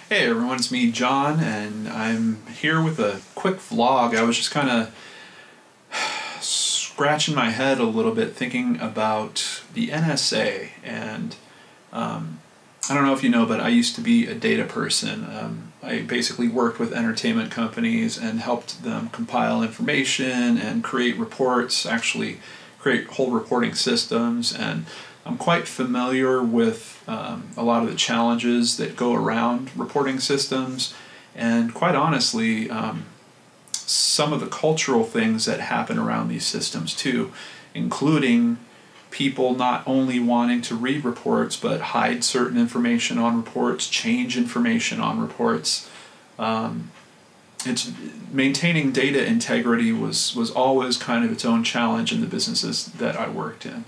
Hey everyone, it's me, John, and I'm here with a quick vlog. I was just kind of scratching my head a little bit thinking about the NSA, and I don't know if you know, but I used to be a data person. I basically worked with entertainment companies and helped them compile information and create reports, actually create whole reporting systems, and I'm quite familiar with a lot of the challenges that go around reporting systems, and quite honestly, some of the cultural things that happen around these systems too, including people not only wanting to read reports but hide certain information on reports, change information on reports. It's maintaining data integrity was always kind of its own challenge in the businesses that I worked in,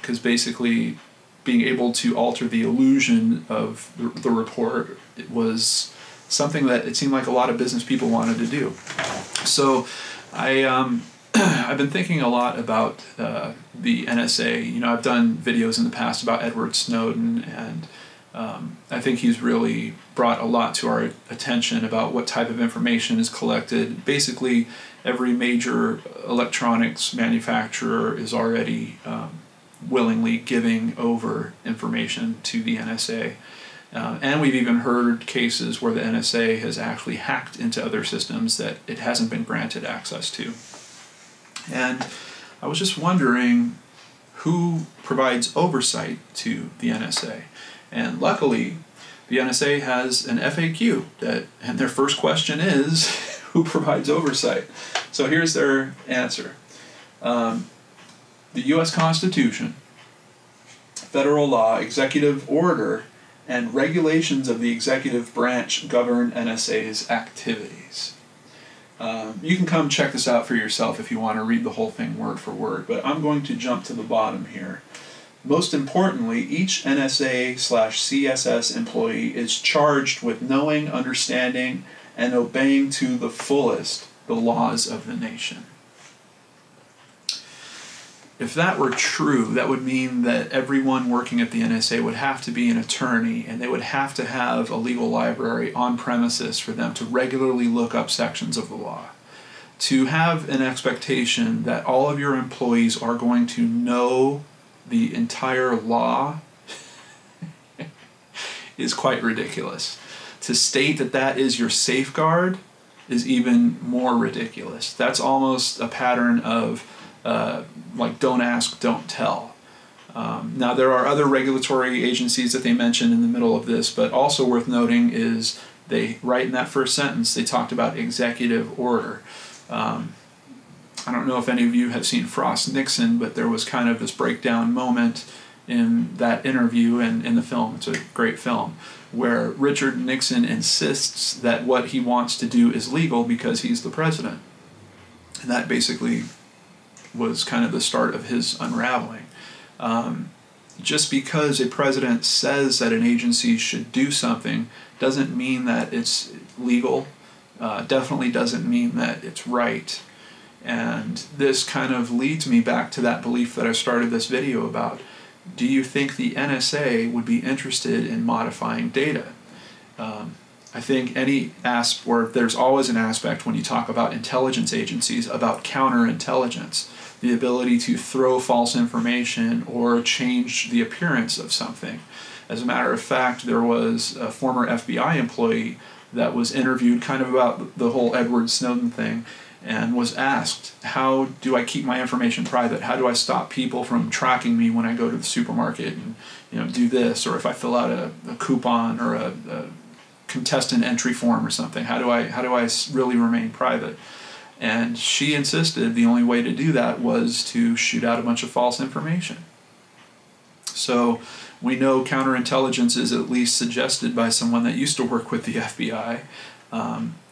because basically being able to alter the illusion of the report, it was something that it seemed like a lot of business people wanted to do. So I've been thinking a lot about the NSA. You know, I've done videos in the past about Edward Snowden, and I think he's really brought a lot to our attention about what type of information is collected. Basically, every major electronics manufacturer is already willingly giving over information to the NSA. And we've even heard cases where the NSA has actually hacked into other systems that it hasn't been granted access to. And I was just wondering who provides oversight to the NSA. And luckily, the NSA has an FAQ, and their first question is, who provides oversight? So here's their answer. The U.S. Constitution, federal law, executive order, and regulations of the executive branch govern NSA's activities. You can come check this out for yourself if you want to read the whole thing word for word, but I'm going to jump to the bottom here. Most importantly, each NSA/CSS employee is charged with knowing, understanding, and obeying to the fullest the laws of the nation. If that were true, that would mean that everyone working at the NSA would have to be an attorney, and they would have to have a legal library on premises for them to regularly look up sections of the law. To have an expectation that all of your employees are going to know the entire law is quite ridiculous. To state that that is your safeguard is even more ridiculous. That's almost a pattern of like don't ask, don't tell. Now there are other regulatory agencies that they mentioned in the middle of this, but also worth noting is they, right in that first sentence, they talked about executive order. I don't know if any of you have seen Frost Nixon, but there was kind of this breakdown moment in that interview and in the film. It's a great film, where Richard Nixon insists that what he wants to do is legal because he's the president. And that basically was kind of the start of his unraveling. Just because a president says that an agency should do something doesn't mean that it's legal, definitely doesn't mean that it's right. And this kind of leads me back to that belief that I started this video about. Do you think the NSA would be interested in modifying data? I think there's always an aspect when you talk about intelligence agencies about counterintelligence, the ability to throw false information or change the appearance of something. As a matter of fact, there was a former FBI employee that was interviewed kind of about the whole Edward Snowden thing, and was asked, how do I keep my information private? How do I stop people from tracking me when I go to the supermarket and do this, or if I fill out a coupon or a contestant entry form or something? How do I really remain private? And she insisted the only way to do that was to shoot out a bunch of false information. So we know counterintelligence is at least suggested by someone that used to work with the FBI.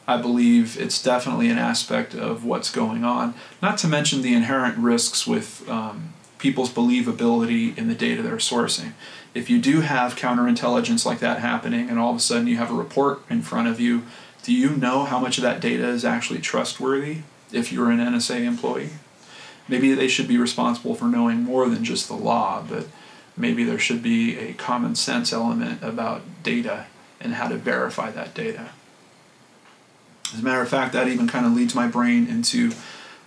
I believe it's definitely an aspect of what's going on, not to mention the inherent risks with people's believability in the data they're sourcing. If you do have counterintelligence like that happening and all of a sudden you have a report in front of you, do you know how much of that data is actually trustworthy if you're an NSA employee? Maybe they should be responsible for knowing more than just the law, but maybe there should be a common sense element about data and how to verify that data. As a matter of fact, that even kind of leads my brain into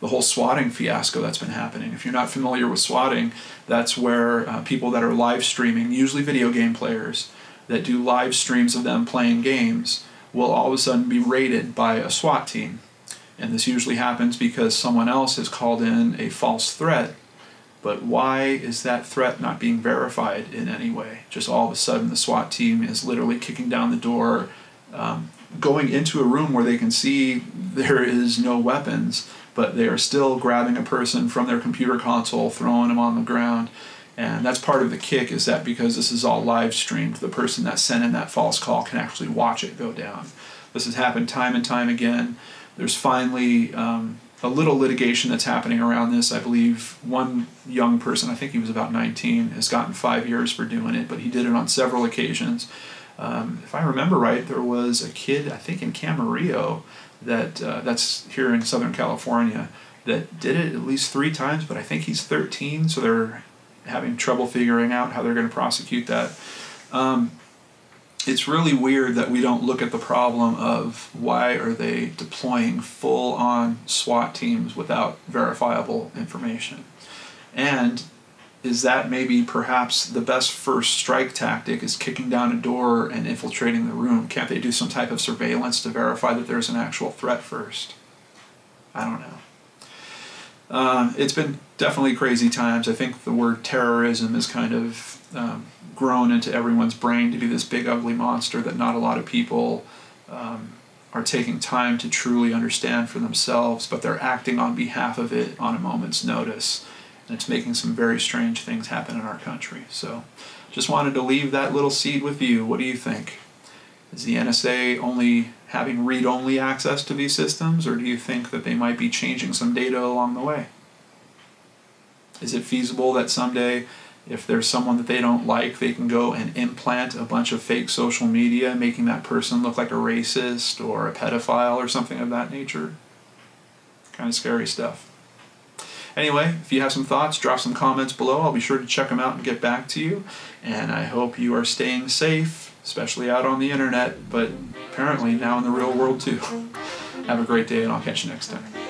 the whole swatting fiasco that's been happening. If you're not familiar with swatting, that's where people that are live streaming, usually video game players, that do live streams of them playing games, will all of a sudden be raided by a SWAT team. And this usually happens because someone else has called in a false threat. But why is that threat not being verified in any way? Just all of a sudden the SWAT team is literally kicking down the door, going into a room where they can see there is no weapons, but they are still grabbing a person from their computer console, throwing them on the ground. And that's part of the kick, is that because this is all live streamed, the person that sent in that false call can actually watch it go down. This has happened time and time again. There's finally a little litigation that's happening around this. I believe one young person, I think he was about 19, has gotten 5 years for doing it, but he did it on several occasions. If I remember right, there was a kid, I think in Camarillo, that's here in Southern California, that did it at least 3 times, but I think he's 13, so they're having trouble figuring out how they're going to prosecute that. It's really weird that we don't look at the problem of why are they deploying full-on SWAT teams without verifiable information. And is that maybe perhaps the best first strike tactic, is kicking down a door and infiltrating the room? Can't they do some type of surveillance to verify that there's an actual threat first? I don't know. It's been definitely crazy times. I think the word terrorism is kind of grown into everyone's brain to be this big ugly monster that not a lot of people are taking time to truly understand for themselves, but they're acting on behalf of it on a moment's notice. And it's making some very strange things happen in our country. So just wanted to leave that little seed with you. What do you think? Is the NSA only having read-only access to these systems, or do you think that they might be changing some data along the way? Is it feasible that someday, if there's someone that they don't like, they can go and implant a bunch of fake social media, making that person look like a racist or a pedophile or something of that nature? Kind of scary stuff. Anyway, if you have some thoughts, drop some comments below. I'll be sure to check them out and get back to you. And I hope you are staying safe, especially out on the internet, but apparently now in the real world too. Have a great day, and I'll catch you next time.